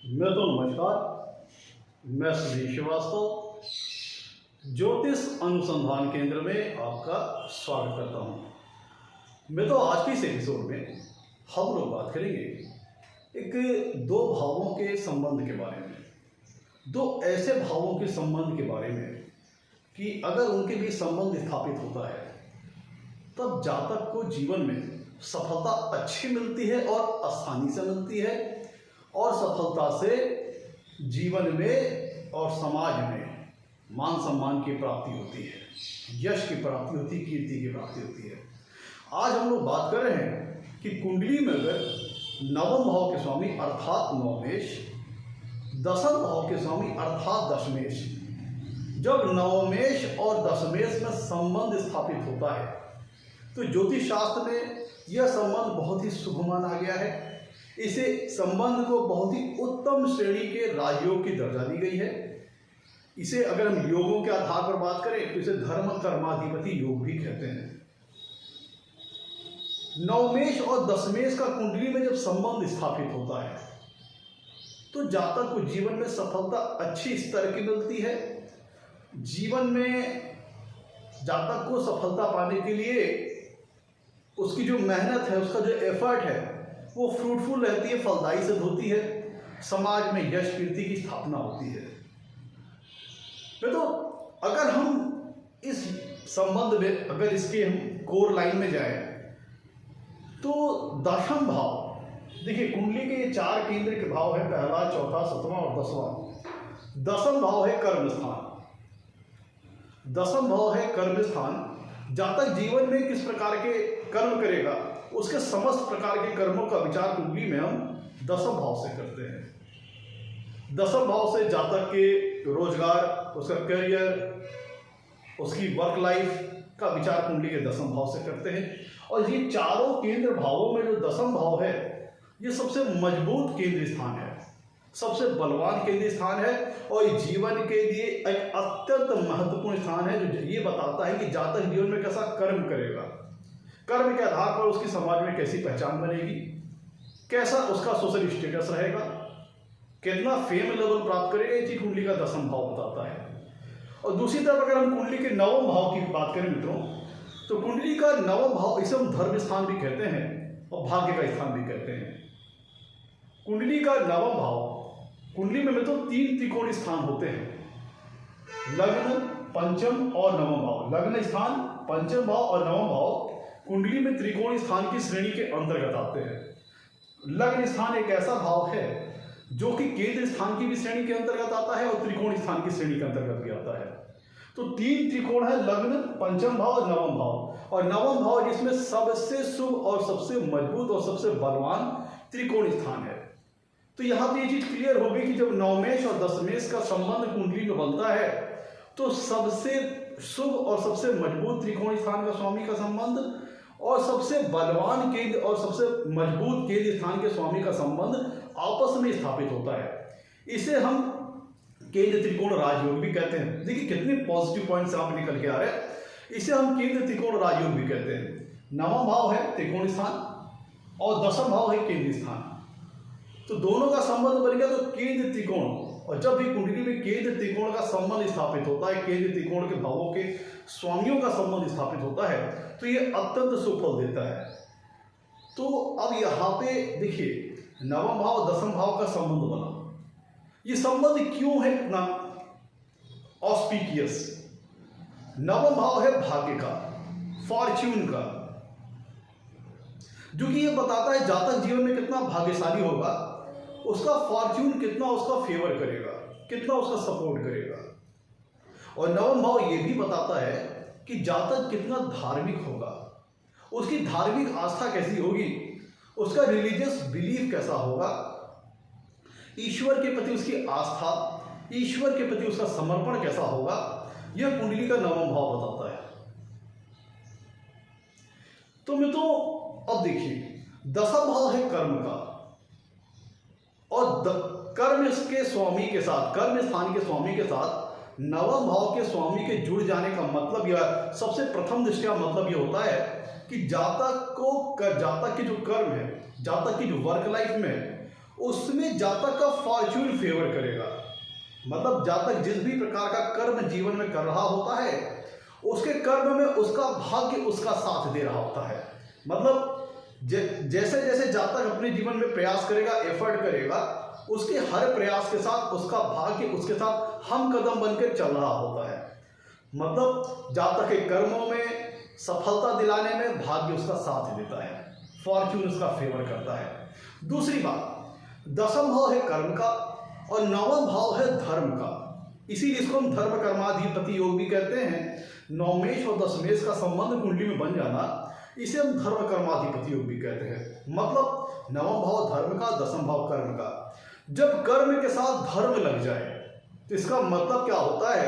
नमस्कार। मैं सुधीर श्रीवास्तव ज्योतिष अनुसंधान केंद्र में आपका स्वागत करता हूं। मैं तो आज की इस एपिसोड में हम लोग बात करेंगे एक दो भावों के संबंध के बारे में, दो ऐसे भावों के संबंध के बारे में कि अगर उनके बीच संबंध स्थापित होता है तब जातक को जीवन में सफलता अच्छी मिलती है और आसानी से मिलती है, और सफलता से जीवन में और समाज में मान सम्मान की प्राप्ति होती है, यश की प्राप्ति होती है, कीर्ति की प्राप्ति होती है। आज हम लोग बात कर रहे हैं कि कुंडली में अगर नवम भाव के स्वामी अर्थात नवमेश, दसम भाव के स्वामी अर्थात दशमेश, जब नवमेश और दशमेश में संबंध स्थापित होता है तो ज्योतिष शास्त्र में यह संबंध बहुत ही शुभ माना गया है। इसे संबंध को बहुत ही उत्तम श्रेणी के राजयोग की दर्जा दी गई है। इसे अगर हम योगों के आधार पर बात करें तो इसे धर्म कर्माधिपति योग भी कहते हैं। नवमेश और दशमेश का कुंडली में जब संबंध स्थापित होता है तो जातक को जीवन में सफलता अच्छी स्तर की मिलती है। जीवन में जातक को सफलता पाने के लिए उसकी जो मेहनत है, उसका जो एफर्ट है वो फ्रूटफुल रहती है, फलदायी सिद्ध होती है, समाज में यश कीर्ति की स्थापना होती है। तो अगर हम इस संबंध में अगर इसके हम कोर लाइन में जाएं तो दशम भाव, देखिए कुंडली के ये चार केंद्र के भाव है, पहला, चौथा, सतवां और दसवां। दसम भाव है कर्म स्थान। दसम भाव है कर्म स्थान। जातक जीवन में किस प्रकार के कर्म करेगा उसके समस्त प्रकार के कर्मों का विचार कुंडली में हम दसम भाव से करते हैं। दसम भाव से जातक के रोजगार, उसका करियर, उसकी वर्क लाइफ का विचार कुंडली के दसम भाव से करते हैं। और ये चारों केंद्र भावों में जो दसम भाव है ये सबसे मजबूत केंद्र स्थान है, सबसे बलवान केंद्र स्थान है, और ये जीवन के लिए एक अत्यंत महत्वपूर्ण स्थान है जो ये बताता है कि जातक जीवन में कैसा कर्म करेगा, कर्म के आधार पर उसकी समाज में कैसी पहचान बनेगी, कैसा उसका सोशल स्टेटस रहेगा, कितना फेम लेवल प्राप्त करेगा, ये चीज कुंडली का दसम भाव बताता है। और दूसरी तरफ अगर हम कुंडली के नवम भाव की बात करें मित्रों, तो कुंडली का नवम भाव इसे हम धर्म स्थान भी कहते हैं और भाग्य का स्थान भी कहते हैं। कुंडली का नवम भाव, कुंडली में तो तीन त्रिकोण स्थान होते हैं, लग्न, पंचम और नवम भाव। लग्न स्थान, पंचम भाव और नवम भाव कुंडली में त्रिकोण स्थान की श्रेणी के अंतर्गत आते हैं। लग्न स्थान एक ऐसा भाव है जो कि केंद्र स्थान की भी श्रेणी के अंतर्गत आता है और त्रिकोण स्थान की श्रेणी के अंतर्गत भी आता है। तो तीन त्रिकोण है, लग्न, पंचम भाव और नवम भाव। और नवम भाव जिसमें सबसे शुभ और सबसे मजबूत और सबसे बलवान त्रिकोण स्थान है। तो यहाँ पे ये चीज क्लियर होगी कि जब नवमेश और दशमेश का संबंध कुंडली में बनता है तो सबसे शुभ और सबसे मजबूत त्रिकोण स्थान का स्वामी का संबंध और सबसे बलवान केंद्र और सबसे मजबूत केंद्र स्थान के स्वामी का संबंध आपस में स्थापित होता है। इसे हम केंद्र त्रिकोण राजयोग भी कहते हैं। देखिए कितने पॉजिटिव पॉइंट्स यहाँ पे निकल के आ रहे हैं। इसे हम केंद्र त्रिकोण राजयोग भी कहते हैं। नवम भाव है त्रिकोण स्थान और दसम भाव है केंद्र स्थान। तो दोनों का संबंध बन गया तो केंद्र त्रिकोण। और जब भी कुंडली में केंद्र त्रिकोण का संबंध स्थापित होता है, केंद्र त्रिकोण के भावों के स्वामियों का संबंध स्थापित होता है तो ये अत्यंत सुफल देता है। तो अब यहाँ पे देखिए नवम भाव दसम भाव का संबंध बना। ये संबंध क्यों है इतना ऑस्पिशियस? नवम भाव है भाग्य का, फॉर्च्यून का, जो कि ये बताता है जातक जीवन में कितना भाग्यशाली होगा, उसका फॉर्च्यून कितना उसका फेवर करेगा, कितना उसका सपोर्ट करेगा। और नवम भाव ये भी बताता है कि जातक कितना धार्मिक होगा, उसकी धार्मिक आस्था कैसी होगी, उसका रिलीजियस बिलीफ कैसा होगा, ईश्वर के प्रति उसकी आस्था, ईश्वर के प्रति उसका समर्पण कैसा होगा, यह कुंडली का नवम भाव बताता है। तो मित्रों अब देखिए दसम भाव है कर्म का, और कर्म के स्वामी के साथ, कर्म स्थान के स्वामी के साथ नवम भाव के स्वामी के जुड़ जाने का मतलब यह सबसे प्रथम दृष्टया मतलब यह होता है कि जातक की जो कर्म है, जातक की जो वर्क लाइफ में उसमें जातक का फॉर्च्यून फेवर करेगा। मतलब जातक जिस भी प्रकार का कर्म जीवन में कर रहा होता है, उसके कर्म में उसका भाग्य उसका साथ दे रहा होता है। मतलब जैसे जैसे जातक अपने जीवन में प्रयास करेगा, एफर्ट करेगा, उसके हर प्रयास के साथ उसका भाग्य उसके साथ हम कदम बनकर चल रहा होता है। मतलब जातक के कर्मों में सफलता दिलाने में भाग्य उसका साथ देता है, फॉर्च्यून उसका फेवर करता है। दूसरी बात, दसम भाव है कर्म का और नवम भाव है धर्म का। इसीलिए इसको हम धर्म कर्माधिपति योग भी कहते हैं। नवमेश और दशमेश का संबंध कुंडली में बन जाना, इसे हम धर्म कर्माधिपति योग भी कहते हैं। मतलब नवम भाव धर्म का, दसम भाव कर्म का। जब कर्म के साथ धर्म लग जाए तो इसका मतलब क्या होता है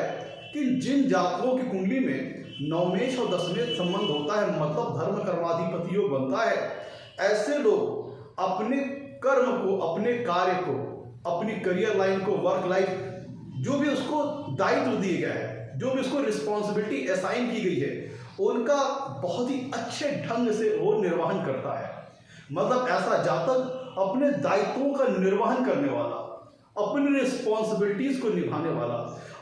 कि जिन जातकों की कुंडली में नवमेश और दशमेश संबंध होता है, मतलब धर्म कर्माधिपति योग बनता है, ऐसे लोग अपने कर्म को, अपने कार्य को, अपनी करियर लाइन को, वर्क लाइफ, जो भी उसको दायित्व दिए गया है, जो भी उसको रिस्पॉन्सिबिलिटी असाइन की गई है, उनका बहुत ही अच्छे ढंग से वो निर्वहन करता है। मतलब ऐसा जातक अपने दायित्वों का निर्वहन करने वाला, अपनी रिस्पॉन्सिबिलिटीज को निभाने वाला,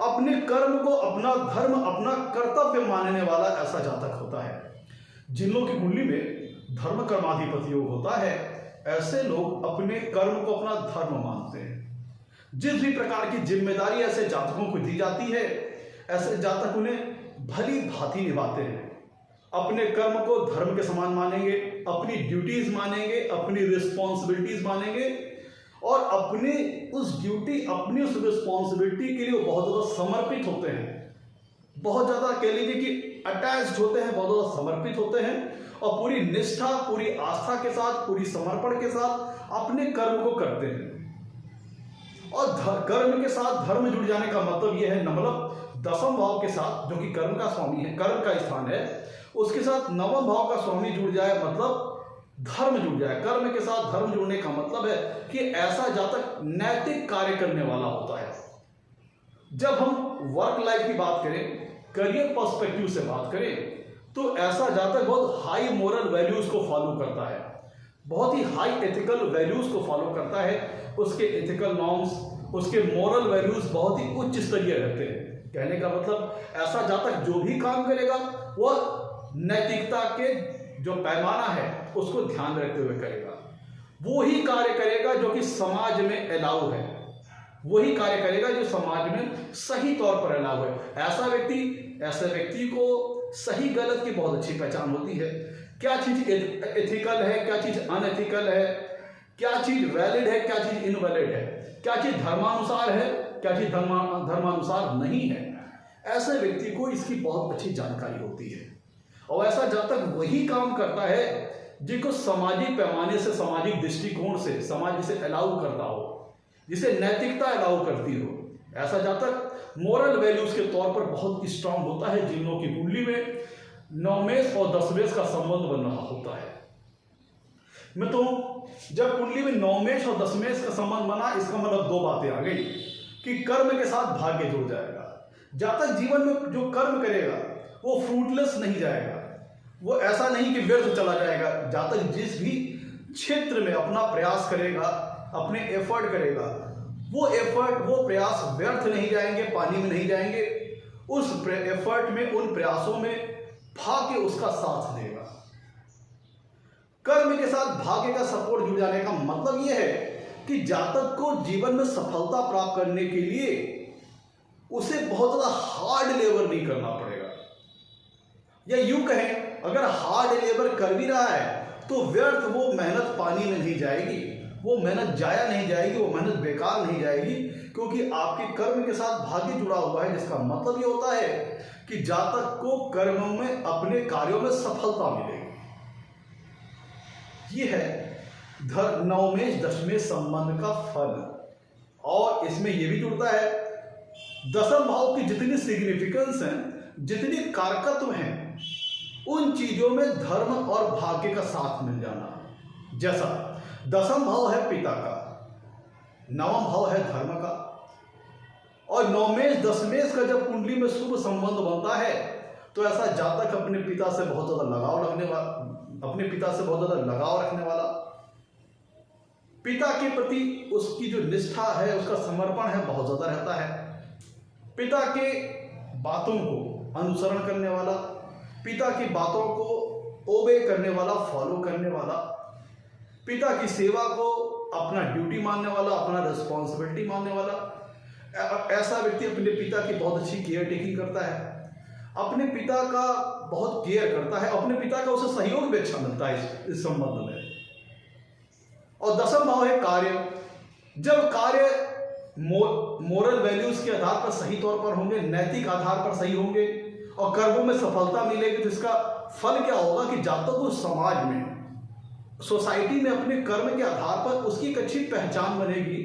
अपने कर्म को अपना धर्म, अपना कर्तव्य मानने वाला ऐसा जातक होता है। जिन लोगों की कुंडली में धर्म कर्माधिपति योग होता है, ऐसे लोग अपने कर्म को अपना धर्म मानते हैं। जिस भी प्रकार की जिम्मेदारी ऐसे जातकों को दी जाती है, ऐसे जातक उन्हें भली भांति निभाते हैं। अपने कर्म को धर्म के समान मानेंगे, अपनी ड्यूटीज मानेंगे, अपनी रिस्पॉन्सिबिलिटीज मानेंगे और अपने उस ड्यूटी, अपनी उस रिस्पॉन्सिबिलिटी के लिए वो बहुत ज़्यादा समर्पित होते हैं। बहुत ज़्यादा कह लीजिए कि अटैच्ड होते हैं, बहुत ज़्यादा समर्पित होते हैं और पूरी निष्ठा, पूरी आस्था के साथ, पूरी समर्पण के साथ अपने कर्म को करते हैं। और कर्म के साथ धर्म जुड़ जाने का मतलब यह है, मतलब दसम भाव के साथ, जो कि कर्म का स्वामी है, कर्म का स्थान है, उसके साथ नवम भाव का स्वामी जुड़ जाए, मतलब धर्म जुड़ जाए। कर्म के साथ धर्म जुड़ने का मतलब है कि ऐसा जातक नैतिक कार्य करने वाला होता है। जब हम वर्क लाइफ की बात करें, करियर पर्सपेक्टिव से बात करें, तो ऐसा जातक बहुत हाई मोरल वैल्यूज को फॉलो करता है, बहुत ही हाई एथिकल वैल्यूज को फॉलो करता है। उसके एथिकल नॉर्म्स, उसके मोरल वैल्यूज बहुत ही उच्च स्तरीय रहते हैं। कहने का मतलब ऐसा जातक जो भी काम करेगा वह नैतिकता के जो पैमाना है उसको ध्यान में रखते हुए करेगा। वो ही कार्य करेगा जो कि समाज में अलाउ है, वही कार्य करेगा जो समाज में सही तौर पर अलाउ है। ऐसे व्यक्ति को सही गलत की बहुत अच्छी पहचान होती है। क्या चीज एथिकल है, क्या चीज अनएथिकल है, क्या चीज वैलिड है, क्या चीज इनवैलिड है, क्या चीज धर्मानुसार है, क्या चीज धर्मानुसार नहीं है। ऐसे व्यक्ति को इसकी बहुत अच्छी जानकारी होती है और ऐसा जब तक वही काम करता है जिसको सामाजिक पैमाने से, सामाजिक दृष्टिकोण से समाज जिसे अलाउ करता हो, जिसे नैतिकता अलाउ करती हो। ऐसा जब तक मोरल वैल्यूज के तौर पर बहुत स्ट्रांग होता है। जिन लोगों की कुंडली में नवमेश और दशमेश का संबंध बन रहा होता है। मैं तो जब कुंडली में नवमेश और दशमेश का संबंध बना, इसका मतलब दो बातें आ गई कि कर्म के साथ भाग्य जुड़ जाएगा। जातक जीवन में जो कर्म करेगा वो फ्रूटलेस नहीं जाएगा, वो ऐसा नहीं कि व्यर्थ चला जाएगा। जातक जिस भी क्षेत्र में अपना प्रयास करेगा, अपने एफर्ट करेगा, वो एफर्ट, वो प्रयास व्यर्थ नहीं जाएंगे, पानी में नहीं जाएंगे। उस एफर्ट में, उन प्रयासों में भाग्य उसका साथ देगा। कर्म के साथ भाग्य का सपोर्ट जुड़ जाने का मतलब यह है कि जातक को जीवन में सफलता प्राप्त करने के लिए उसे बहुत ज्यादा हार्ड लेबर नहीं करना पड़ेगा। या यूं कहें, अगर हार्ड लेबर कर भी रहा है तो व्यर्थ वो मेहनत पानी में नहीं जाएगी, वो मेहनत जाया नहीं जाएगी, वो मेहनत बेकार नहीं जाएगी, क्योंकि आपके कर्म के साथ भाग्य जुड़ा हुआ है। जिसका मतलब ये होता है कि जातक को कर्म में, अपने कार्यों में सफलता मिलेगी। ये है नवमेश दशमेश संबंध का फल। और इसमें यह भी जुड़ता है दसम भाव की जितनी सिग्निफिकेंस है, जितनी कारकत्व हैं, उन चीजों में धर्म और भाग्य का साथ मिल जाना। जैसा दसम भाव है पिता का, नवम भाव है धर्म का, और नवमेश दशमेश का जब कुंडली में शुभ संबंध बनता है तो ऐसा जातक अपने पिता से बहुत ज्यादा लगाव रखने वाला, पिता के प्रति उसकी जो निष्ठा है, उसका समर्पण है, बहुत ज़्यादा रहता है। पिता के बातों को अनुसरण करने वाला, पिता की बातों को ओबे करने वाला, फॉलो करने वाला, पिता की सेवा को अपना ड्यूटी मानने वाला, अपना रिस्पॉन्सिबिलिटी मानने वाला, ऐसा व्यक्ति अपने पिता की बहुत अच्छी केयर टेकिंग करता है, अपने पिता का बहुत केयर करता है, अपने पिता का उसे सहयोग भी अच्छा मिलता है इस संबंध में। और दसम भाव है कार्य। जब कार्य मोरल वैल्यूज के आधार पर सही तौर पर होंगे, नैतिक आधार पर सही होंगे और कर्मों में सफलता मिलेगी, तो इसका फल क्या होगा कि जब तक उस समाज में, सोसाइटी में अपने कर्म के आधार पर उसकी एक अच्छी पहचान बनेगी,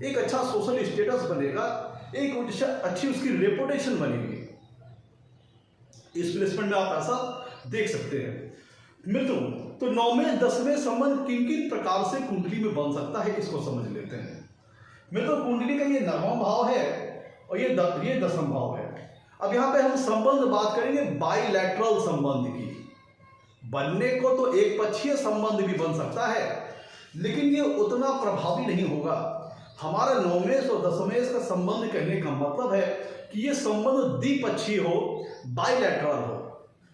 एक अच्छा सोशल स्टेटस बनेगा, एक अच्छी उसकी रेपुटेशन बनेगी। इस प्लेसमेंट में आप ऐसा देख सकते हैं। मित्रों, तो 9वें 10वें संबंध किन किन प्रकार से कुंडली में बन सकता है, इसको समझ लेते हैं। मित्रों, कुंडली का ये 9वां भाव है और ये 10वां भाव है। अब यहाँ पे हम संबंध बात करेंगे बाइलैटरल संबंध की। बनने को तो एक पक्षीय संबंध भी बन सकता है, लेकिन ये उतना प्रभावी नहीं होगा। हमारा 9वें और 10वें का संबंध कहने का मतलब है कि ये संबंध द्विपक्षीय हो, बाइलैटरल हो।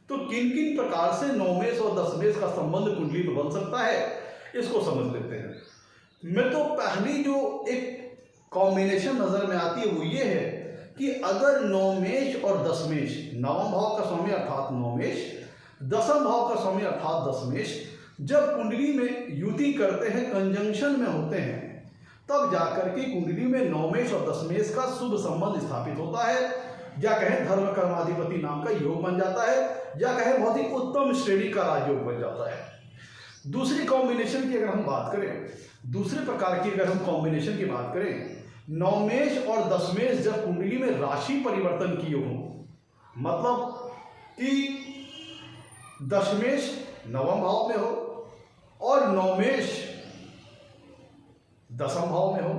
तो किन किन प्रकार से 9वें और 10वें का संबंध कुंडली में बन सकता है, इसको समझ लेते हैं। मैं तो पहली जो एक कॉम्बिनेशन नजर में आती है वो ये है कि अगर 9वें और 10वें, 9वां भाव का स्वामी अर्थात 9वें, 10वां भाव का स्वामी अर्थात 10वें, जब कुंडली में युति करते हैं, कंजंक्शन में होते हैं, तब जाकर के कुंडली में 9वें और 10वें का शुभ संबंध स्थापित होता है, या कहें धर्म कर्माधिपति नाम का योग बन जाता है, या कहें बहुत ही उत्तम श्रेणी का राजयोग बन जाता है। दूसरी कॉम्बिनेशन की अगर हम बात करें, दूसरे प्रकार की अगर हम कॉम्बिनेशन की बात करें, 9वें और 10वें जब कुंडली में राशि परिवर्तन किए हों, मतलब कि 10वें 9वां भाव में हो और 9वें 10वां भाव में हो,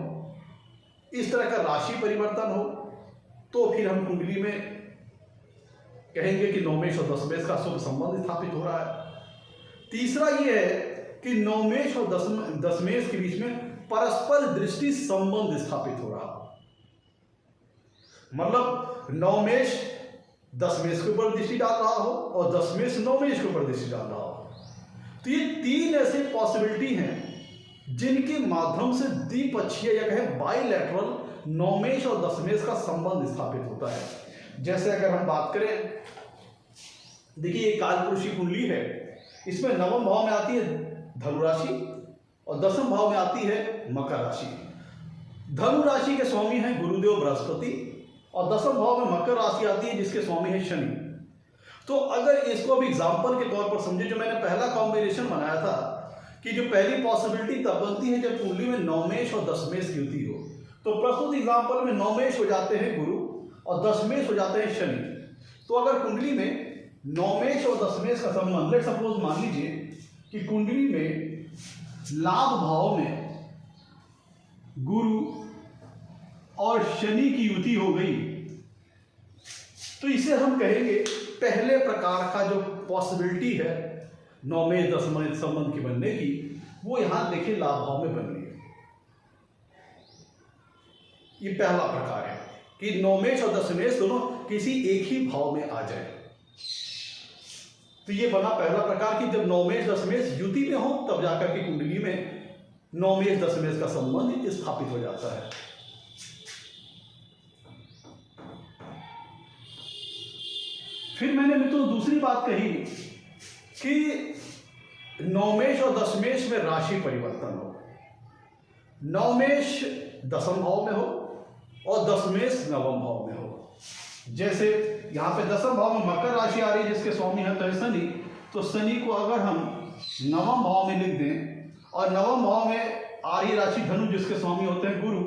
इस तरह का राशि परिवर्तन हो, तो फिर हम कुंडली में कहेंगे कि 9वें और 10वें का शुभ संबंध स्थापित हो रहा है। तीसरा ये है कि 9वें और 10वें के बीच में परस्पर दृष्टि संबंध स्थापित हो रहा, मतलब 9वें 10वें के ऊपर दृष्टि डाल रहा हो और 10वें 9वें के ऊपर दृष्टि डाल रहा हो। तो ये तीन ऐसे पॉसिबिलिटी हैं जिनके माध्यम से द्विपक्षीय या कहें बाइलैटरल 9वें और 10वें का संबंध स्थापित होता है। जैसे अगर हम बात करें, देखिए ये कालपुरुषी कुंडली है, इसमें 9वां भाव में आती है धनु राशि और 10वां भाव में आती है मकर राशि। धनु राशि के स्वामी हैं गुरुदेव बृहस्पति और 10वां भाव में मकर राशि आती है जिसके स्वामी है शनि। तो अगर इसको अब एग्जाम्पल के तौर पर समझे, जो मैंने पहला कॉम्बिनेशन बनाया था कि जो पहली पॉसिबिलिटी तब बनती है जब कुंडली में 9वें और 10वें की युति हो, तो प्रस्तुत एग्जाम्पल में 9वें हो जाते हैं गुरु और 10वें हो जाते हैं शनि। तो अगर कुंडली में 9वें और 10वें का संबंध, लेट सपोज मान लीजिए कि कुंडली में लाभ भाव में गुरु और शनि की युति हो गई, तो इसे हम कहेंगे पहले प्रकार का जो पॉसिबिलिटी है 9वें 10वें संबंध की बनने की, वो यहां देखिए लाभ भाव में बन रही है। ये पहला प्रकार है कि 9वें और 10वें दोनों किसी एक ही भाव में आ जाए। तो ये बना पहला प्रकार कि जब 9वें 10वें युति में हो, तब जाकर के कुंडली में 9वें 10वें का संबंध स्थापित हो जाता है। फिर मैंने मित्रों दूसरी बात कही कि 9वें और 10वें में राशि परिवर्तन हो, 9वें 10वां भाव में हो और 10वें 9वां भाव में हो। जैसे यहाँ पे 10वां भाव में मकर राशि आ रही है जिसके स्वामी है तो है शनि, तो शनि को अगर हम 9वां भाव में लिख दें और 9वां भाव में आ रही राशि धनु जिसके स्वामी होते हैं गुरु,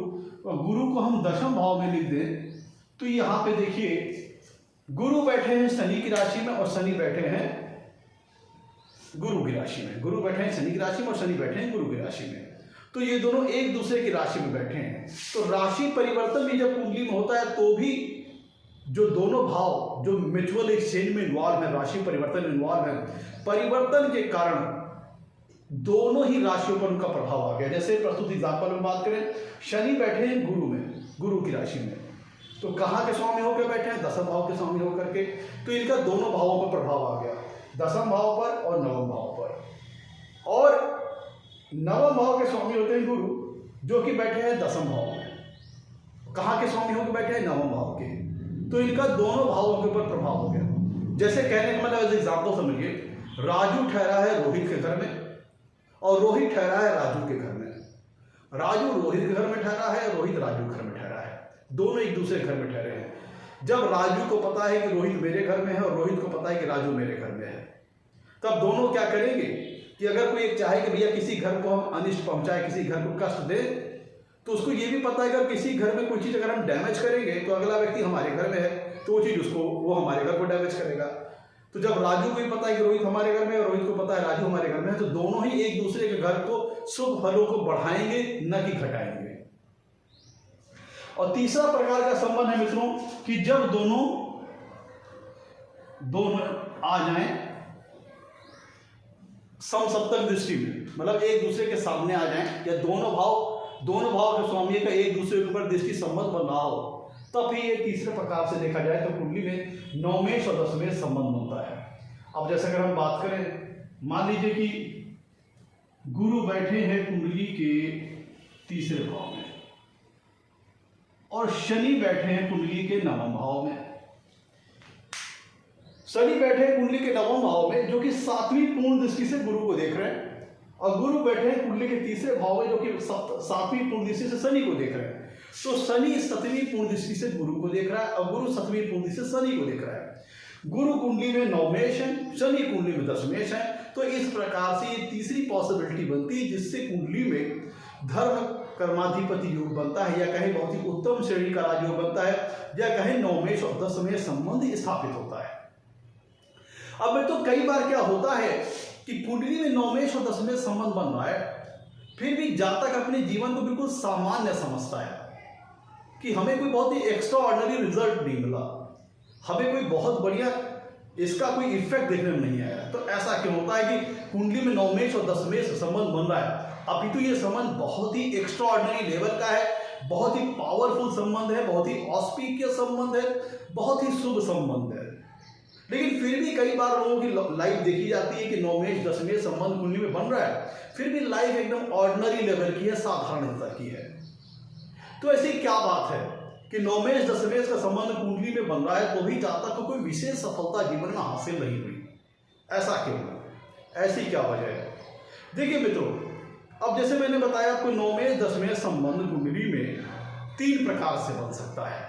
और गुरु को हम 10वां भाव में लिख दें, तो यहाँ पे देखिए गुरु बैठे हैं शनि की राशि में और शनि बैठे हैं गुरु की राशि में, गुरु बैठे हैं शनि की राशि में और शनि बैठे हैं गुरु की राशि में। तो ये दोनों एक दूसरे की राशि में बैठे हैं। तो राशि परिवर्तन भी जब कुंडली में होता है तो भी जो दोनों भाव जो म्यूचुअल एक्सचेंज में इन्वॉल्व है, राशि परिवर्तन इन्वॉल्व है, परिवर्तन के कारण दोनों ही राशियों पर उनका प्रभाव आ गया। जैसे प्रस्तुत एग्जाम्पल में बात करें, शनि बैठे हैं गुरु में, गुरु की राशि में, तो कहाँ के स्वामी होकर बैठे हैं? दसम भाव के स्वामी होकर के। तो इनका दोनों भावों पर प्रभाव आ गया, दसम भाव पर और नवम भाव पर। और नवम भाव के स्वामी होते हैं गुरु, जो कि बैठे हैं दसम भाव में। कहाँ के स्वामी होकर बैठे हैं? नवम भाव के। तो इनका दोनों भावों के ऊपर प्रभाव हो गया। जैसे कहने का मतलब एज एग्जाम्पल समझिए, राजू ठहरा है रोहित के घर में और रोहित ठहरा है राजू के घर में। राजू रोहित के घर में ठहरा है, रोहित राजू के घर में ठहरा है, दोनों एक दूसरे घर में ठहरे हैं। जब राजू को पता है कि रोहित मेरे घर में है और रोहित को पता है कि राजू मेरे घर में है, तब दोनों क्या करेंगे कि अगर कोई एक चाहे कि भैया किसी घर को हम अनिष्ट पहुंचाए, किसी घर को कष्ट दे, तो उसको ये भी पता है कि अगर किसी घर में कोई चीज़ अगर हम डैमेज करेंगे तो अगला व्यक्ति हमारे घर में है तो वो चीज़ वो हमारे घर को डैमेज करेगा। तो जब राजू को ही पता है कि रोहित हमारे घर में है और रोहित को पता है राजू हमारे घर में है, तो दोनों ही एक दूसरे के घर को शुभ फलों को बढ़ाएंगे, न कि घटाएंगे। और तीसरा प्रकार का संबंध है मित्रों कि जब दोनों आ जाएं समसप्तक दृष्टि में, मतलब एक दूसरे के सामने आ जाएं, या दोनों भाव के स्वामी का एक दूसरे के ऊपर दृष्टि संबंध बन रहा हो, तब ही ये तीसरे प्रकार से देखा जाए तो कुंडली में नवमेश और दशमेश संबंध बनता है। अब जैसे अगर हम बात करें, मान लीजिए कि गुरु बैठे हैं कुंडली के तीसरे भाव में और शनि बैठे हैं कुंडली के नवम भाव में। शनि बैठे हैं कुंडली के नवम भाव में, जो कि सातवीं पूर्ण दृष्टि से गुरु को देख रहे हैं, और गुरु बैठे हैं कुंडली के तीसरे भाव में, जो कि सातवीं पूर्ण दृष्टि से शनि को देख रहे हैं। तो शनि सतवीं पूर्ण दृष्टि से गुरु को देख रहा है और गुरु सतवीं पूर्ण दृष्टि से शनि को देख रहा है। गुरु कुंडली में नवमेश है, शनि कुंडली में दशमेश है। तो इस प्रकार से ये तीसरी पॉसिबिलिटी बनती है जिससे कुंडली में धर्म कर्माधिपति योग बनता है, या कहीं बहुत ही उत्तम श्रेणी का राजयोग बनता है, या कहीं नवमेश और दशमेश संबंध स्थापित होता है। अब तो कई बार क्या होता है कि कुंडली में नवमेश और दशमेश संबंध बन रहा है, फिर भी जातक अपने जीवन को बिल्कुल सामान्य समझता है कि हमें कोई बहुत ही एक्स्ट्रा ऑर्डिनरी रिजल्ट नहीं मिला, हमें कोई बहुत बढ़िया इसका कोई इफेक्ट देखने में नहीं आया। तो ऐसा क्यों होता है कि कुंडली में नवमेश और दशमेश संबंध बन रहा है, अपितु ये संबंध बहुत ही एक्स्ट्रा ऑर्डिनरी लेवल का है, बहुत ही पावरफुल संबंध है, बहुत ही ऑस्पिशियस संबंध है, बहुत ही शुभ संबंध है। लेकिन फिर भी कई बार लोगों की लाइफ देखी जाती है कि नवमेश दशमेश संबंध कुंडली में बन रहा है, फिर भी लाइफ एकदम ऑर्डिनरी लेवल की है, साधारण स्तर की है। तो ऐसी क्या बात है कि नवमेश दशमेश का संबंध कुंडली में बन रहा है तो भी जातक को कोई विशेष सफलता जीवन में हासिल नहीं हुई? ऐसा क्यों? ऐसी क्या वजह है? देखिए मित्रों, अब जैसे मैंने बताया आपको, नवमेश दशमेश संबंध कुंडली में 3 प्रकार से बन सकता है,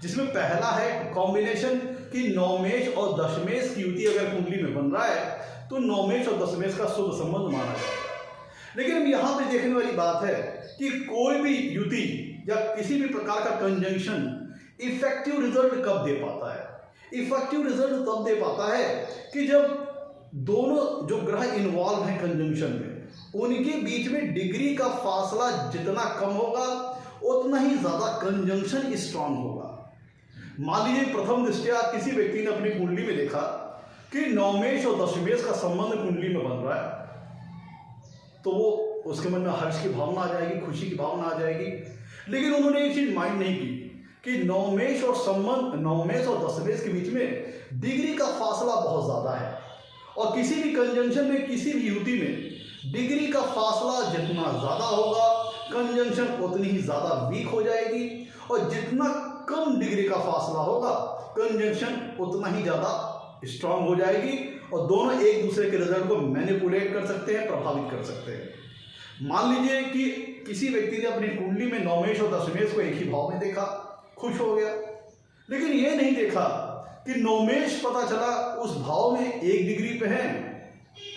जिसमें पहला है कॉम्बिनेशन कि नवमेश और दशमेश की युति अगर कुंडली में बन रहा है तो नवमेश और दशमेश का शुभ संबंध माना जाएगा। लेकिन यहाँ पे देखने वाली बात है कि कोई भी युति या किसी भी प्रकार का कंजंक्शन इफेक्टिव रिजल्ट कब दे पाता है? इफेक्टिव रिजल्ट तब दे पाता है कि जब दोनों जो ग्रह इन्वॉल्व हैं कंजंक्शन में, उनके बीच में डिग्री का फासला जितना कम होगा उतना ही ज्यादा कंजंक्शन स्ट्रांग होगा। मान लीजिए प्रथम दृष्टया किसी व्यक्ति ने अपनी कुंडली में देखा कि नवमेश और दशमेश का संबंध कुंडली में बन रहा है, तो वो उसके मन में हर्ष की भावना आ जाएगी, खुशी की भावना आ जाएगी। लेकिन उन्होंने एक चीज माइंड नहीं की कि नवमेश और दशमेश के बीच में डिग्री का फासला बहुत ज्यादा है, और किसी भी कंजंक्शन में, किसी भी युति में डिग्री का फासला जितना ज्यादा होगा कंजंक्शन उतनी ही ज्यादा वीक हो जाएगी, और जितना कम डिग्री का फासला होगा कंजंक्शन उतना ही ज्यादा स्ट्रांग हो जाएगी, और दोनों एक दूसरे के रिजल्ट को मैनिपुलेट कर सकते हैं, प्रभावित कर सकते हैं। मान लीजिए कि किसी व्यक्ति ने अपनी कुंडली में नवमेश और दशमेश को एक ही भाव में देखा, खुश हो गया, लेकिन ये नहीं देखा कि नवमेश पता चला उस भाव में 1 डिग्री पे है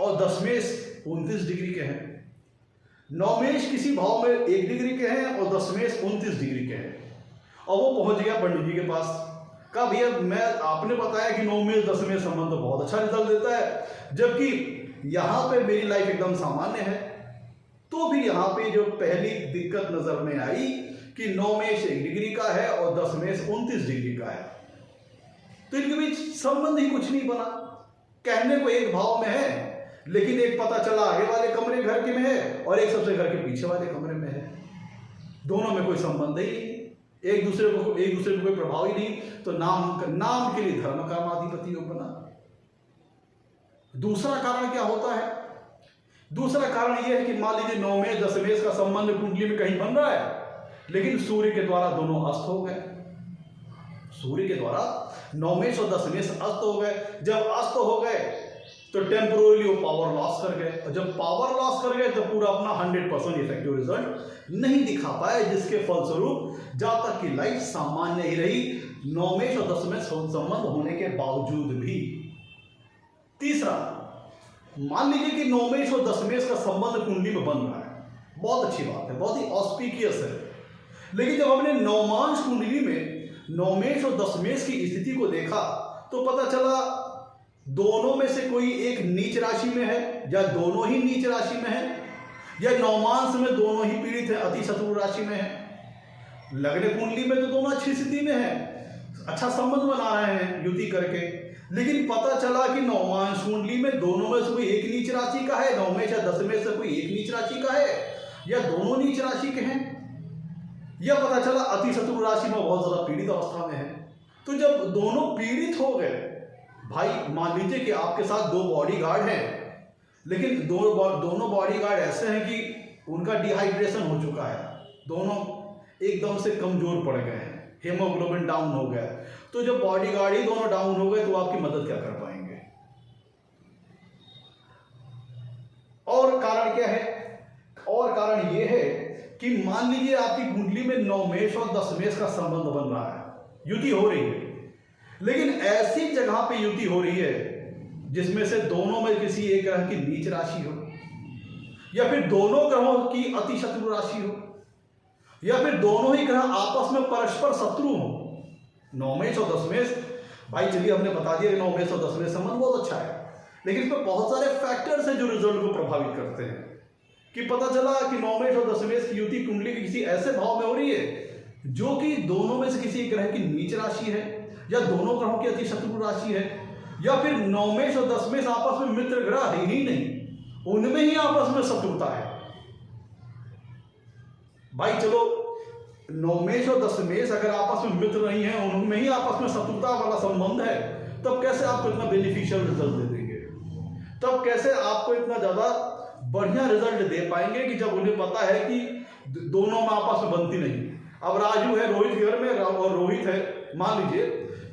और दशमेश 29 डिग्री के हैं। नवमेश किसी भाव में 1 डिग्री के हैं और दशमेश 29 डिग्री के हैं, और वो पहुंच गया पंडित जी के पास। कहा भैया आपने बताया कि नवमेश दशमेश संबंध तो बहुत अच्छा रिजल्ट देता है, जबकि यहाँ पे मेरी लाइफ एकदम सामान्य है। तो भी यहाँ पे जो पहली दिक्कत नजर में आई कि नवमेश 1 डिग्री का है और दशमेश 29 डिग्री का है, तो इनके बीच संबंध ही कुछ नहीं बना। कहने को एक भाव में है लेकिन एक पता चला आगे वाले कमरे घर के में है और एक सबसे घर के पीछे वाले कमरे में है, दोनों में कोई संबंध ही नहीं, एक दूसरे को कोई प्रभाव ही नहीं, तो नाम के लिए धर्म कर्माधिपति योग बना। दूसरा कारण क्या होता है? दूसरा कारण यह है कि मान लीजिए नवमेश दशमेश का संबंध कुंडली में कहीं बन रहा है, लेकिन सूर्य के द्वारा दोनों अस्त हो गए। सूर्य के द्वारा नवमेश और दशमेश अस्त हो गए। जब अस्त हो गए तो टेम्पोरली वो पावर लॉस कर गए, और जब पावर लॉस कर गए तो पूरा अपना 100% इफेक्टिव रिजल्ट नहीं दिखा पाए, जिसके फलस्वरूप जातक की लाइफ सामान्य ही रही, नवमेश और दशमेश संबंध होने के बावजूद भी। तीसरा, मान लीजिए कि नवमेश और दशमेश का संबंध कुंडली में बन रहा है, बहुत अच्छी बात है, बहुत ही ऑस्पिशियस है, लेकिन जब हमने नवमांश कुंडली में नवमेश और दशमेश की स्थिति को देखा तो पता चला दोनों में से कोई एक नीच राशि में है, या दोनों ही नीच राशि में है, या नवमांश में दोनों ही पीड़ित है, अति शत्रु राशि में है। लग्न कुंडली में तो दोनों अच्छी स्थिति में है, अच्छा संबंध बना रहे हैं युति करके, लेकिन पता चला कि नवमांश कुंडली में दोनों में से कोई एक नीच राशि का है, नवमेश या दशमेश से कोई एक नीच राशि का है, या दोनों नीच राशि के हैं, या पता चला अति शत्रु राशि में बहुत ज्यादा पीड़ित अवस्था में है। तो जब दोनों पीड़ित हो गए, भाई मान लीजिए कि आपके साथ 2 बॉडीगार्ड हैं, लेकिन दोनों बॉडीगार्ड ऐसे हैं कि उनका डिहाइड्रेशन हो चुका है, दोनों एकदम से कमजोर पड़ गए हैं, हेमोग्लोबिन डाउन हो गया, तो जब बॉडीगार्ड ही दोनों डाउन हो गए तो आपकी मदद क्या कर पाएंगे? और कारण क्या है? और कारण यह है कि मान लीजिए आपकी कुंडली में नवमेश और दशमेश का संबंध बन रहा है, युति हो रही है, लेकिन ऐसी जगह पे युति हो रही है जिसमें से दोनों में किसी एक ग्रह की नीच राशि हो, या फिर दोनों ग्रहों की अति शत्रु राशि हो, या फिर दोनों ही ग्रह आपस में परस्पर शत्रु हो। नवमेश और दशमेश, भाई चलिए हमने बता दिया कि नवमेश और दशमेश संबंध बहुत अच्छा है, लेकिन इसमें बहुत सारे फैक्टर्स हैं जो रिजल्ट को प्रभावित करते हैं। कि पता चला कि नवमेश और दशमेश की युति कुंडली के किसी ऐसे भाव में हो रही है जो कि दोनों में से किसी एक ग्रह की नीच राशि है, या दोनों ग्रहों की अति शत्रु राशि है, या फिर नवमेश और दशमेश आपस में मित्र ग्रह है ही नहीं, उनमें ही आपस में शत्रुता है। भाई चलो नवमेश और दशमेश अगर आपस में मित्र नहीं है, उनमें ही आपस में शत्रुता वाला संबंध है, तब कैसे आपको इतना बेनिफिशियल रिजल्ट दे देंगे? तब कैसे आपको इतना ज्यादा बढ़िया रिजल्ट दे पाएंगे कि जब उन्हें पता है कि दोनों में आपस में बनती नहीं। अब राजू है रोहित के घर में, और रोहित है, मान लीजिए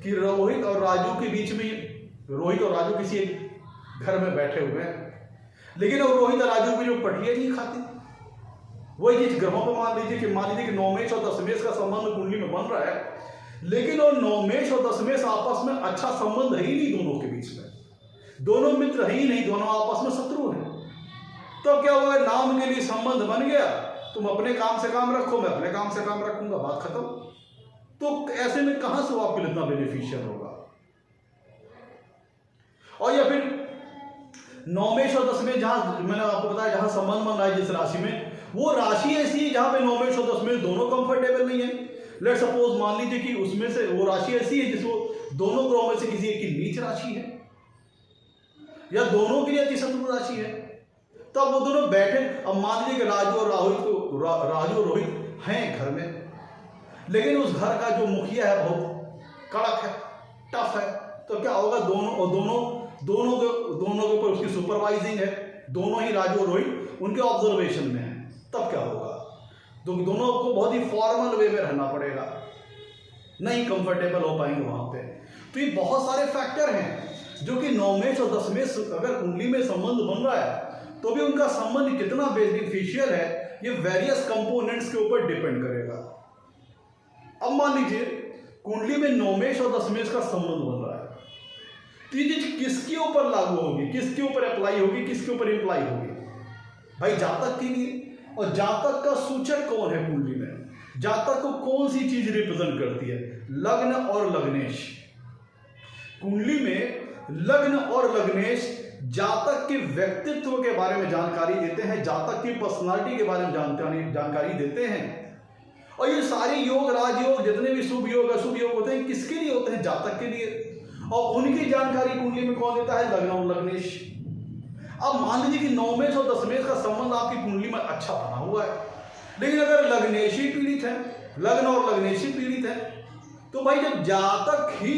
कि रोहित और राजू के बीच में, रोहित और राजू किसी एक घर में बैठे हुए हैं, लेकिन अब रोहित और राजू की जो पटिया नहीं खाती, वही चीज ग्रहों पर मान लीजिए कि नवमेश और दशमेश का संबंध कुंडली में बन रहा है, लेकिन और नवमेश और दशमेश आपस में अच्छा संबंध है ही नहीं, दोनों के बीच में दोनों मित्र है ही नहीं, दोनों आपस में शत्रु हैं। तो क्या हुआ? नाम के लिए संबंध बन गया, तुम अपने काम से काम रखो, मैं अपने काम से काम रखूंगा, बात खत्म। तो ऐसे में कहां से वो आपके लिए इतना बेनिफिशियल होगा? और या फिर नवमेश और दशमेश, जहां मैंने आपको बताया जहां संबंध बन रहा है जिस राशि में, वो राशि ऐसी है जहां पे नवमेश और दशमेश दोनों कंफर्टेबल नहीं है। लेट सपोज मान लीजिए कि उसमें से वो राशि ऐसी है जिसको दोनों ग्रहों में से किसी एक की नीच राशि है, या दोनों के लिए अति शत्रु राशि है, तो अब वो दोनों बैठे। अब मान लीजिए कि राजू और रोहित हैं घर में, लेकिन उस घर का जो मुखिया है बहुत कड़क है, टफ है, तो क्या होगा? दोनों के ऊपर उसकी सुपरवाइजिंग है, दोनों ही राजू और रोहित उनके ऑब्जर्वेशन में है, तब क्या होगा? तो दोनों को बहुत ही फॉर्मल वे में रहना पड़ेगा, नहीं कंफर्टेबल हो पाएंगे वहां पे। तो ये बहुत सारे फैक्टर हैं जो कि नवमेश और दशमेश अगर कुंडली में संबंध बन रहा है तो भी उनका संबंध कितना बेनिफिशियल है, ये वेरियस कंपोनेंट्स के ऊपर डिपेंड करेगा। अब मान लीजिए कुंडली में नवमेश और दशमेश का संबंध बन रहा है, तो ये चीज किसके ऊपर लागू होगी, किसके ऊपर अप्लाई होगी, किसके ऊपर इंप्लाई होगी? भाई जातक के लिए। और जातक का सूचक कौन है कुंडली में? जातक को कौन सी चीज रिप्रेजेंट करती है? लग्न और लग्नेश। कुंडली में लग्न और लग्नेश जातक के व्यक्तित्व के बारे में जानकारी देते हैं, जातक की पर्सनालिटी के बारे में जानकारी देते हैं। और ये सारे योग, राजयोग, जितने भी शुभ योग अशुभ योग होते हैं, किसके लिए होते हैं? जातक के लिए। और उनकी जानकारी कुंडली में कौन देता है? लग्न और लग्नेश। अब मान लीजिए कि नौमेश और दशमेश का संबंध आपकी कुंडली में अच्छा बना हुआ है, लेकिन अगर लग्नेशी पीड़ित है, लग्न और लग्नेशी पीड़ित है, तो भाई जब जातक ही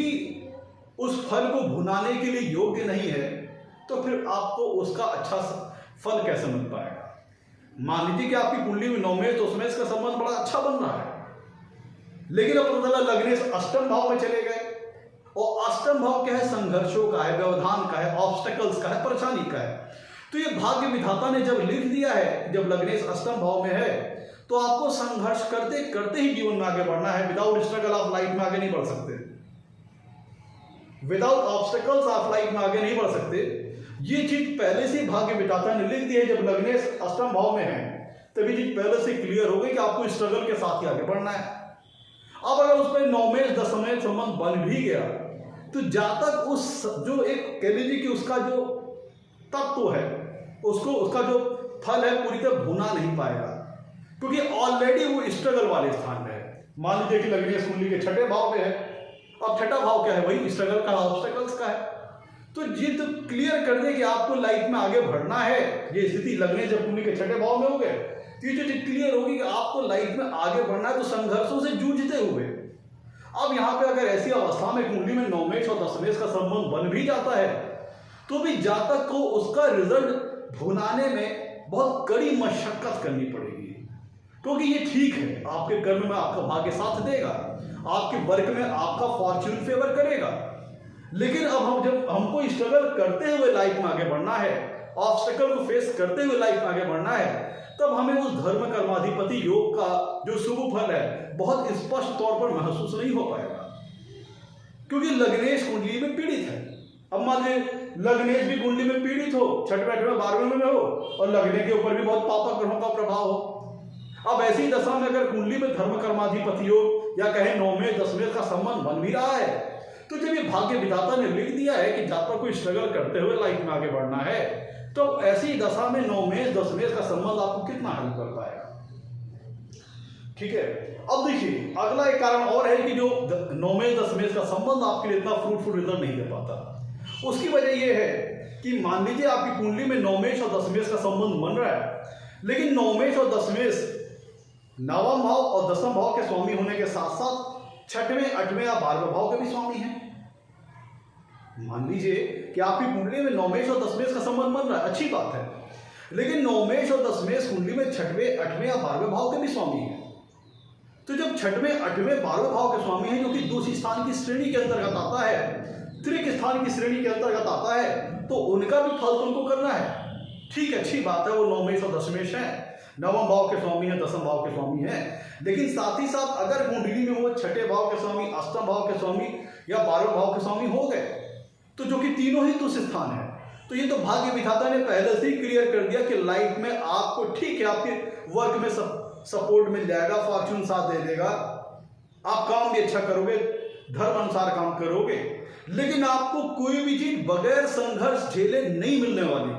उस फल को भुनाने के लिए योग्य नहीं है तो फिर आपको उसका अच्छा फल कैसे मिल पाएगा। मान लीजिए कि आपकी कुंडली में नौमेश दशमेश का संबंध बड़ा अच्छा बन रहा है, लेकिन अब पता चला लग्नेश अष्टम भाव में चले गए, और अष्टम भाव क्या है, संघर्षों का है, व्यवधान का है, ऑब्स्टेकल्स का है, परेशानी का है। तो ये भाग्य विधाता ने जब लिख दिया है, जब लग्नेश अष्टम भाव में है तो आपको संघर्ष करते करते ही जीवन में आगे बढ़ना है। विदाउट स्ट्रगल आप लाइफ में आगे नहीं बढ़ सकते, विदाउट ऑब्स्टेकल्स आप लाइफ में आगे नहीं बढ़ सकते। ये चीज पहले से भाग्य विधाता ने लिख दी है। जब लग्नेश अष्टम भाव में है तभी चीज पहले से क्लियर हो गई कि आपको स्ट्रगल के साथ ही आगे बढ़ना है। अब अगर उस पर नौमेश दशमेश संबंध बन भी गया तो जातक उस जो एक कह लीजिए कि उसका जो तत्व है, उसको उसका जो फल है पूरी तरह भुना नहीं पाएगा, क्योंकि ऑलरेडी वो स्ट्रगल वाले स्थान में है। मान लीजिए कि लग्नेश कुंडली के छठे भाव में है, अब छठा भाव क्या है, वही स्ट्रगल का, ऑब्स्टेकल्स का है। तो ये तो क्लियर कर दे कि आपको लाइफ में आगे बढ़ना है। ये स्थिति लग्नेश जब कुंडली के छठे भाव में हो गए तो ये जो क्लियर होगी कि आपको लाइफ में आगे बढ़ना है, तो संघर्षों से जूझते हुए। अब यहाँ पे अगर ऐसी अवस्था में कुंडली में नौमेश और दशमेश का संबंध बन भी जाता है तो भी जातक को उसका रिजल्ट भुनाने में बहुत कड़ी मशक्कत करनी पड़ेगी, क्योंकि ये ठीक है, आपके कर्म में आपका भाग्य साथ देगा, आपके वर्क में आपका फॉर्च्यून फेवर करेगा। लेकिन अब जब हमको स्ट्रगल करते हुए लाइफ में आगे बढ़ना है, ऑब्स्टेकल को फेस करते हुए लाइफ में आगे बढ़ना है, तब हमें उस धर्म कर्माधिपति योग का जो शुभ फल है बहुत स्पष्ट तौर पर महसूस नहीं हो पाएगा, क्योंकि लग्नेश कुंडली में पीड़ित है। अब मान लीजिए लग्नेश भी कुंडली में पीड़ित हो, छठवें आठवें 12वें में हो, और लगने के ऊपर भी बहुत पापक ग्रहों का प्रभाव हो। अब ऐसी दशा में अगर कुंडली में धर्म कर्माधिपति योग या कहे नौमेश दशमेश का संबंध बन भी रहा है, तो जब ये भाग्य विधाता ने लिख दिया है कि जातक को स्ट्रगल करते हुए लाइफ में आगे बढ़ना है, तो ऐसी दशा में नौमेश दशमेश का संबंध आपको कितना हेल्प कर पाएगा। ठीक है, अब देखिए अगला एक कारण और है कि जो नौमेश दशमेश का संबंध आपके लिए इतना फ्रूटफुल रिजल्ट नहीं दे पाता। उसकी वजह यह है कि मान लीजिए आपकी कुंडली में नौमेश और दशमेश का संबंध बन रहा है, लेकिन नौमेश और दशमेश नवम भाव और दसम भाव के स्वामी होने के साथ साथ छठवें, आठवें या 12वें भाव के भी स्वामी हैं। मान लीजिए कि आपकी कुंडली में नौमेश और दशमेश का संबंध बन रहा है, अच्छी बात है, लेकिन नौमेश और दशमेश कुंडली में छठवें, आठवें या 12वें भाव के भी स्वामी हैं। तो जब छठवें, आठवें, 12वें भाव के स्वामी हैं, जो कि दूसरी स्थान की श्रेणी के अंतर्गत आता है, त्रिक स्थान की श्रेणी के अंतर्गत आता है, तो उनका भी फल तुमको करना है। ठीक है, अच्छी बात है, वो नौमेश और दशमेश है, नवम भाव के स्वामी है, दसम भाव के स्वामी है, लेकिन साथ ही साथ अगर कुंडली में वो छठे भाव के स्वामी, अष्टम भाव के स्वामी या 12वें भाव के स्वामी हो गए, तो जो कि तीनों ही तुच्छ स्थान है, तो ये तो भाग्य विधाता ने पहले से ही क्लियर कर दिया कि लाइफ में आपको ठीक है, आपके वर्क में सपोर्ट मिल जाएगा, फॉर्च्यून साथ दे देगा, आप काम भी अच्छा करोगे, धर्म अनुसार काम करोगे, लेकिन आपको कोई भी चीज बगैर संघर्ष झेले नहीं मिलने वाली,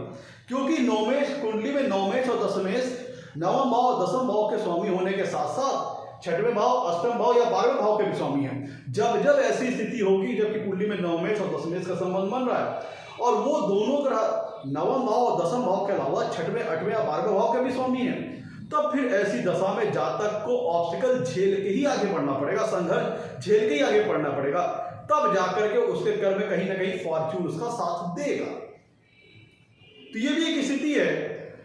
क्योंकि नौमेश कुंडली में नौमेश और दशमेश नवम भाव और दसम भाव के स्वामी होने के साथ साथ छठवें भाव, अष्टम भाव या 12वें भाव के भी स्वामी हैं। जब जब ऐसी स्थिति होगी जबकि कुंडली में नवमेश और दशमेश का संबंध बन रहा है और वो दोनों ग्रह नवम भाव और दसम भाव के अलावा छठवें, आठवें या 12वें भाव के भी स्वामी हैं, तब फिर ऐसी दशा में जातक को ऑब्स्टिकल झेल के ही आगे बढ़ना पड़ेगा, संघर्ष झेल के ही आगे बढ़ना पड़ेगा, तब जाकर के उसके कर्म में कहीं ना कहीं फॉर्च्यून उसका साथ देगा। तो ये भी एक स्थिति है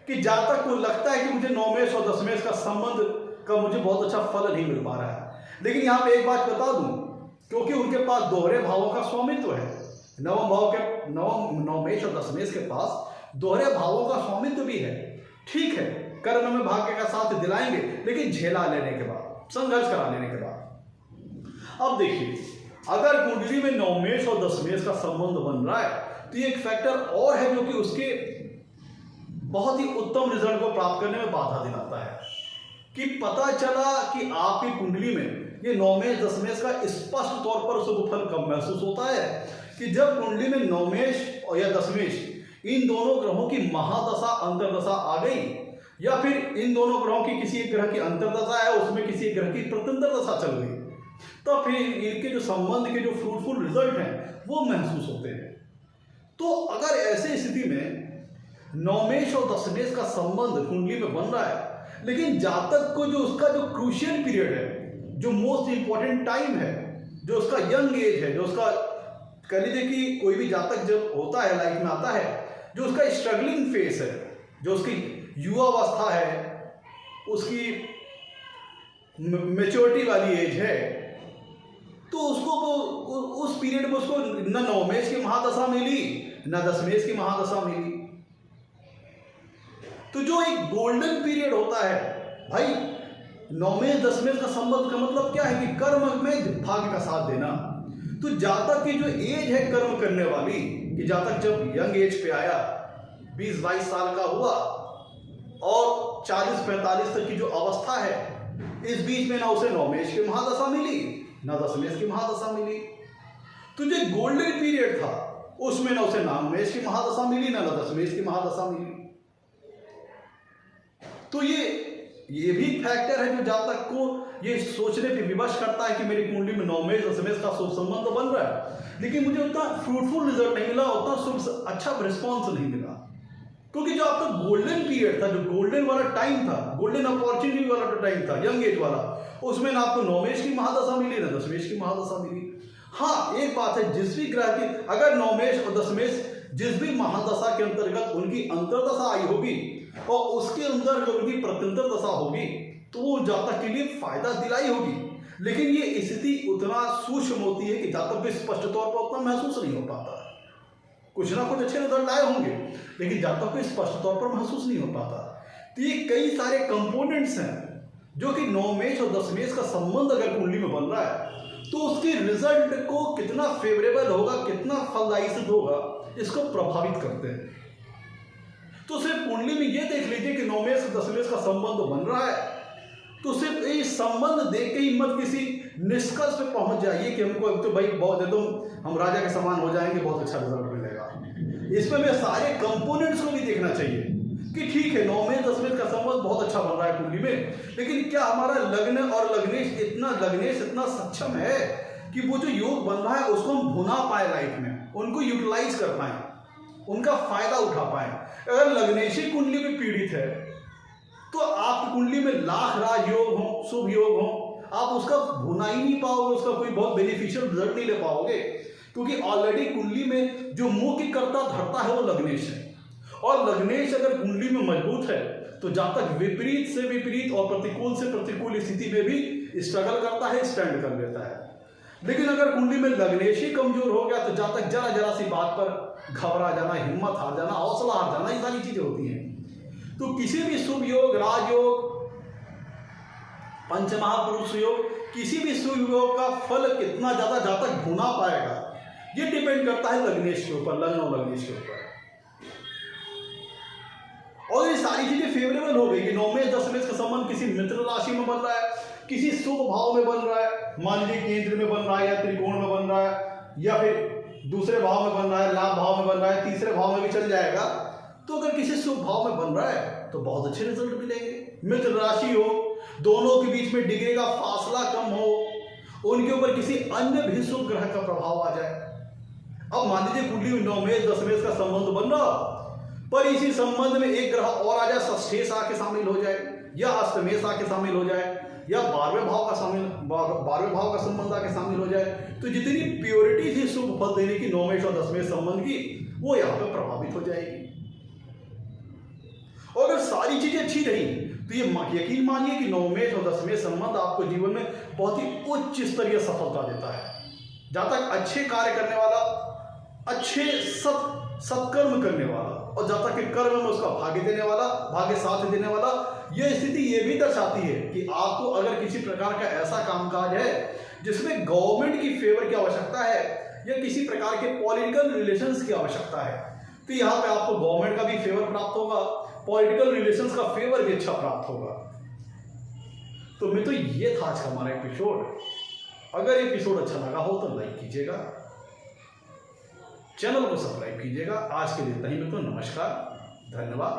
कि जातक को लगता है कि मुझे नौमेश और दशमेश का संबंध का मुझे बहुत अच्छा फल नहीं मिल पा रहा है, लेकिन यहाँ पे एक बात बता दूं, क्योंकि उनके पास दोहरे भावों का स्वामित्व है, नवम भाव के नौमेश और दशमेश के पास दोहरे भावों का स्वामित्व भी है। ठीक है, कर्म में भाग्य का साथ दिलाएंगे, लेकिन झेला लेने के बाद, संघर्ष करा लेने के बाद। अब देखिए, अगर कुंडली में नौमेश और दशमेश का संबंध बन रहा है तो ये एक फैक्टर और है जो कि उसके बहुत ही उत्तम रिजल्ट को प्राप्त करने में बाधा दिलाता है कि पता चला कि आपकी कुंडली में ये नौमेश दशमेश का स्पष्ट तौर पर शुभ फल कब महसूस होता है कि जब कुंडली में नौमेश और या दशमेश इन दोनों ग्रहों की महादशा अंतर्दशा आ गई, या फिर इन दोनों ग्रहों की किसी एक ग्रह की अंतर्दशा है, उसमें किसी एक ग्रह की प्रत्यंतर दशा चल गई, तो फिर इनके जो संबंध के जो फ्रूटफुल रिजल्ट हैं वो महसूस होते हैं। तो अगर ऐसी स्थिति में नौमेश और दशमेश का संबंध कुंडली में बन रहा है, लेकिन जातक को जो उसका जो क्रूशियल पीरियड है, जो मोस्ट इंपॉर्टेंट टाइम है, जो उसका यंग एज है, जो उसका कह लीजिए कि कोई भी जातक जब होता है लाइफ में आता है, जो उसका स्ट्रगलिंग फेस है, जो उसकी युवावस्था है, उसकी मेच्योरिटी वाली एज है, तो उसको उस पीरियड में उसको न नवमेश की महादशा मिली न दशमेश की महादशा मिली। तो जो एक गोल्डन पीरियड होता है भाई, नवमेश दशमेश का संबंध का मतलब क्या है कि कर्म में भाग्य का साथ देना। तो जातक की जो एज है कर्म करने वाली, कि जातक जब यंग एज पे आया, 20-22 साल का हुआ और 40-45 तक की जो अवस्था है, इस बीच में ना उसे नवमेश की महादशा मिली ना दशमेश की महादशा मिली। तो जो गोल्डन पीरियड था उसमें ना उसे नवमेश की महादशा मिली ना दशमेश की महादशा मिली। तो ये भी फैक्टर है जो जातक को ये सोचने पे विवश करता है कि मेरी कुंडली में नवमेश दशमेश का शुभ संबंध बन रहा है, लेकिन मुझे उतना फ्रूटफुल रिजल्ट नहीं मिला, उतना शुभ अच्छा रिस्पॉन्स नहीं मिला, क्योंकि जो आपका गोल्डन पीरियड था, जो गोल्डन वाला टाइम था, गोल्डन अपॉर्चुनिटी वाला टाइम था, यंग एज वाला, उसमें ना आपको नवमेश की महादशा मिली ना दशमेश की महादशा मिली। हाँ, एक बात है, जिस भी ग्रह की अगर नवमेश और दशमेश जिस भी महादशा के अंतर्गत उनकी अंतर्दशा आई होगी और उसके अंदर उनकी प्रत्यंतर दशा होगी, तो वो जातक के लिए फायदा दिलाई होगी, लेकिन ये स्थिति उतना सूक्ष्म होती है कि जातक को स्पष्ट तौर पर उतना महसूस नहीं हो पाता। कुछ ना कुछ अच्छे रिजल्ट आए होंगे, लेकिन जातक को स्पष्ट तौर पर महसूस नहीं हो पाता। तो ये कई सारे कंपोनेंट्स हैं जो कि नवमेश और दशमेश का संबंध अगर कुंडली में बन रहा है, तो उसके रिजल्ट को कितना फेवरेबल होगा, कितना फलदायी सिद्ध होगा, इसको प्रभावित करते हैं। तो सिर्फ कुंडली में ये देख लीजिए कि नवमेश और दशमेश का संबंध बन रहा है, तो सिर्फ ये संबंध देख के ही मत किसी निष्कर्ष पे पहुंच जाइए कि हमको तो भाई बहुत एकदम हम राजा के समान हो जाएंगे, बहुत अच्छा रिजल्ट मिलेगा। इसमें मैं सारे कंपोनेंट्स को भी देखना चाहिए कि ठीक है, नवमेश दशमेश का संबंध बहुत अच्छा बन रहा है कुंडली में, लेकिन क्या हमारा लग्न और लग्नेश इतना सक्षम है कि वो जो योग बन रहा है उसको हम भुना पाए लाइफ में, उनको यूटिलाइज कर पाए, उनका फायदा उठा पाए। अगर लग्नेशी कुंडली में पीड़ित है तो आपकी कुंडली में लाख राज योग हो, शुभ योग हो, आप उसका भुना ही नहीं पाओगे, उसका कोई बहुत बेनिफिशियल रिजल्ट नहीं ले पाओगे, क्योंकि ऑलरेडी कुंडली में जो मुख्य कर्ता धरता है वो लग्नेश है। और लग्नेश अगर कुंडली में मजबूत है तो जातक विपरीत से विपरीत और प्रतिकूल से प्रतिकूल स्थिति में भी स्ट्रगल करता है, स्टैंड कर लेता है। लेकिन अगर कुंडली में लग्नेश ही कमजोर हो गया तो जातक जरा सी बात पर घबरा जाना, हिम्मत हार जाना, हौसला हार जाना, ये सारी चीजें होती हैं। तो किसी भी शुभ योग, राजयोग, पंचमहापुरुष योग, किसी भी शुभ योग का फल कितना ज्यादा जातक भुना पाएगा, ये डिपेंड करता है लग्नेश के ऊपर, लग्न और लग्नेश के ऊपर। और ये सारी चीजें फेवरेबल हो गई कि नवमेश दशमेश का संबंध किसी मित्र राशि में बन रहा है, किसी शुभ भाव में बन रहा है, मान लीजिए केंद्र में बन रहा है या त्रिकोण में बन रहा है या फिर दूसरे भाव में बन रहा है, लाभ भाव में बन रहा है, तीसरे भाव में भी चल जाएगा। तो अगर किसी शुभ भाव में बन रहा है तो बहुत अच्छे रिजल्ट मिलेंगे। मित्र राशि हो, दोनों के बीच में डिग्री का फासला कम हो, उनके ऊपर किसी अन्य भी शुभ ग्रह का प्रभाव आ जाए। अब मान लीजिए कुंडली में नवमेश दशमेश का संबंध बन रहा, पर इसी संबंध में एक ग्रह और आ जाए, षष्ठेश आके शामिल हो जाए या अष्टमेश आके शामिल हो जाए या 12वें भाव का संबंध आके शामिल हो जाए, तो जितनी प्योरिटी थी शुभ फल देने की नवमेश और दशमेश संबंध की, वो यहाँ पे प्रभावित हो जाएगी। और अगर सारी चीजें अच्छी रही तो ये यकीन मानिए कि नवमेश और दशमेश संबंध आपको जीवन में बहुत ही उच्च स्तरीय सफलता देता है। जहां तक अच्छे कार्य करने वाला, अच्छे सत्कर्म करने वाला और जहां तक के कर्म में उसका भाग्य देने वाला, भाग्य साथ देने वाला, यह स्थिति ये भी दर्शाती है कि आपको अगर किसी प्रकार का ऐसा कामकाज है जिसमें गवर्नमेंट की फेवर की आवश्यकता है या किसी प्रकार के पॉलिटिकल रिलेशंस की आवश्यकता है, तो यहाँ पे आपको गवर्नमेंट का भी फेवर प्राप्त होगा, पॉलिटिकल रिलेशंस का फेवर भी अच्छा प्राप्त होगा। तो मैं तो ये था आज का हमारा एपिसोड। अगर एपिसोड अच्छा लगा हो तो लाइक कीजिएगा, चैनल को सब्सक्राइब कीजिएगा। आज के लिए इतना ही। मैं तो नमस्कार, धन्यवाद।